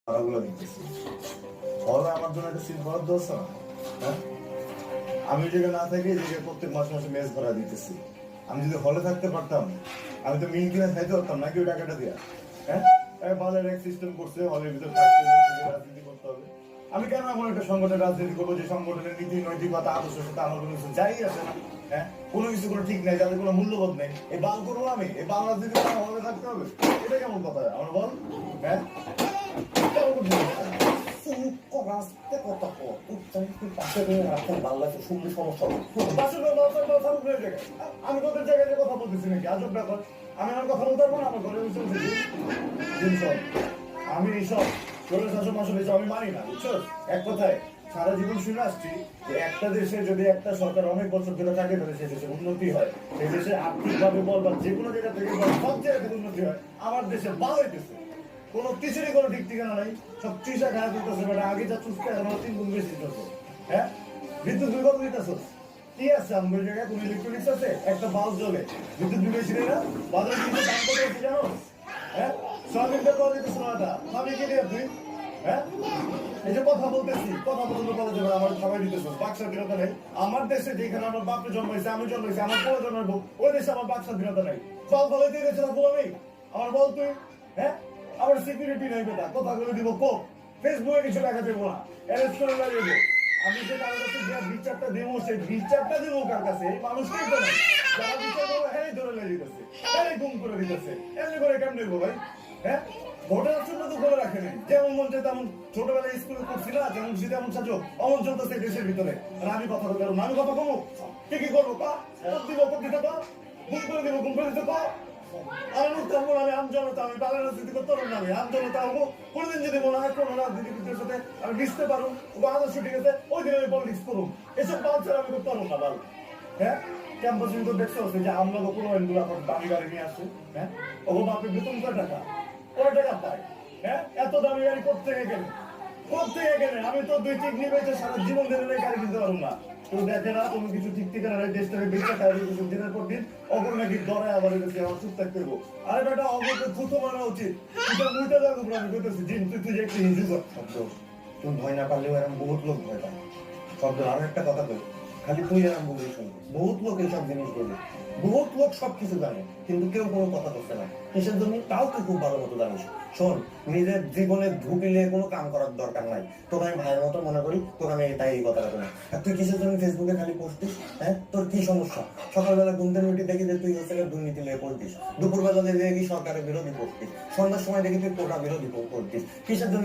ভাড়াগুলো দিতেছি হলে আমার জন্য একটা সিট বরাদ্দ আছে না? হ্যাঁ, আমি যেটা না থাকি যে প্রত্যেক মাসে মাসে মেস ভাড়া দিতেছি। আমি যদি হলে থাকতে পারতাম আমি তো মিল কিনে খাইতে পারতাম নাকি ওই টাকাটা দিয়া। হ্যাঁ, বাজারে এক সিস্টেম করছে হলের ভিতর থাকতে হবে, রাজনীতি করতে হবে। আমি কেন এমন একটা সংগঠনের রাজনীতি করবো যে সংগঠনের নীতি নৈতিকতা আদর্শের সাথে আমার কোনো কিছু যাই আছে না? হ্যাঁ, কোনো কিছু কোনো ঠিক নাই, যাদের কোনো মূল্যবোধ নেই, এই বাল করবো আমি? এই বাল রাজনীতি হলে থাকতে হবে? এটা কেমন কথা আমার বল? হ্যাঁ, আমি তোদের জায়গায় কথা বলতেছি নাকি? আজব ব্যাপার। আমি আমার কথা বলতে পারবো না? আমার ঘরে আমি এইসব চলে শাসন মাসে আমি মানি না, বুঝছো? এক কথায় সারা জীবন শুনে আসছি যে একটা দেশে যদি একটা সরকার অনেক বছর ধরে থাকে তাহলে সেই দেশে উন্নতি হয়, সেই দেশে আর্থিকভাবে বল বা যে কোনো জায়গা থেকে বল সব জায়গা থেকে উন্নতি হয়। আমার দেশে ভালো হইতেছে, কোনো কিছুরই কোনো ঠিক ঠিকানা নাই, সব চিসা খাওয়া দিতেছে, মানে আগে যা চুস্তে এখন 3 গুণ বেশি দিতেছে। হ্যাঁ, বিদ্যুৎ বিল কত দিতেছ? কি আছে আমার জায়গায়? কোনো ইলেকট্রনিক্স আছে? একটা বাল্ব জ্বলে, বিদ্যুৎ বিল বেশি নেই না? বাজারে কিন্তু দাম কত আছে জানো? হ্যাঁ, সোয়াবিনটা কত দিতেছ না? এটা আমি কে দিয়ে তুই? হ্যাঁ, এই যে কথা বলতেছি, কথা পর্যন্ত বলা যাবে আমার খাবার দিতেছ, বাক স্বাধীনতা নেই। আমার দেশে যেখানে আমার বাপে জন্মাইছে, আমি জন্মাইছি, আমার পোলা জন্মাইবো, ওই দেশে আমার বাক স্বাধীনতা নাই। ফল ফলে দিয়ে দেশে রাখবো আমি? আমার বল তুই। হ্যাঁ, আমার সিকিউরিটি নাই বেটা, কথা বলে দিব কোপ, ফেসবুকে কিছু লেখা দেবো না, অ্যারেস্ট করে লাগিয়ে। আমি যে কারোর কাছে যে বিচারটা দেবো, সেই বিচারটা দেবো কার কাছে? এই মানুষটাই তো নেই, যারা বিচার করবো হ্যাঁ ধরে লেগে দিতেছে, হ্যাঁ গুম করে দিতেছে। এমনি করে কেমন দেবো ভাই? হ্যাঁ, ভোটের জন্য তো করে রাখে নাই, যেমন মন চাই তেমন। ছোটবেলায় স্কুলে করছি না, যেমন খুশি তেমন সাজো, অমন চলতেছে দেশের ভিতরে। আর আমি কথা বলতে পারবো না? আমি কথা কমো কি কি করবো? দিব দিতে তো গুম করে দিব, গুম করে দিতে তো আমি আমজনতা, আমি বাংলা রাজনীতি করতে পারবো না? আমি আমজনতা হবো কোনদিন যদি মনে হয় কোনো রাজনীতিবিদদের সাথে আমি মিশতে পারবো, আদর্শ ঠিক আছে, ওই দিন আমি পলিটিক্স করবো। এসব বাল ছাড়া আমি করতে পারবো না বাল। হ্যাঁ, ক্যাম্পাস কিন্তু দেখতে হচ্ছে যে আমরা কোনো এনগুলো এখন দামি গাড়ি নিয়ে আসছে। হ্যাঁ, ও বাপের বেতন কয় টাকা? কয় টাকা পায়? হ্যাঁ, এত দামি গাড়ি করতে গেলে আমি তো 2 চিকনি বেঁচে সারা জীবন ধরে গাড়ি কিনতে পারবো না। তুমি দেখে না তুমি কিছু ঠিক ঠিকানা নাই, দেশটাকে বেঁচে খাই দিনের পর দিন। অগর নাকি ডরে আবার এসে আমার চুপ থাকতে দেবো। আরে বেটা, অগরকে থুতো মানা উচিত। মুইটা যাবো আমি করতেছি জিন, তুই যে একটু হিজু কর। শব্দ তুমি ভয় না পারলেও এরকম বহুত লোক ভয় পায়। শব্দ আরো একটা কথা বলি, খালি তুই এরকম বলবি শুনবি, বহুত লোক এইসব জিনিস বলবে, বহুত লোক সবকিছু জানে কিন্তু কেউ কোনো কথা করছে না। কিসের জন্য? তাও তুই খুব ভালো মতো জানিস। শোন, নিজের জীবনে ঢুকিলে কোনো কাম করার দরকার নাই। তোকে আমি ভাইয়ের মতো মনে করি, তোকে আমি তাই এই কথাটা বলি। আর তুই কিসের জন্য ফেসবুকে খালি পোস্টিস? হ্যাঁ, তোর কি সমস্যা? সকালবেলা ঘুমতে মিটি দেখি যে তুই হচ্ছে দুর্নীতি নিয়ে পড়তিস, দুপুরবেলা দেখি সরকারের বিরোধী পড়তিস, সন্ধ্যার সময় দেখি তুই কোটা বিরোধী পড়তিস। কিসের জন্য?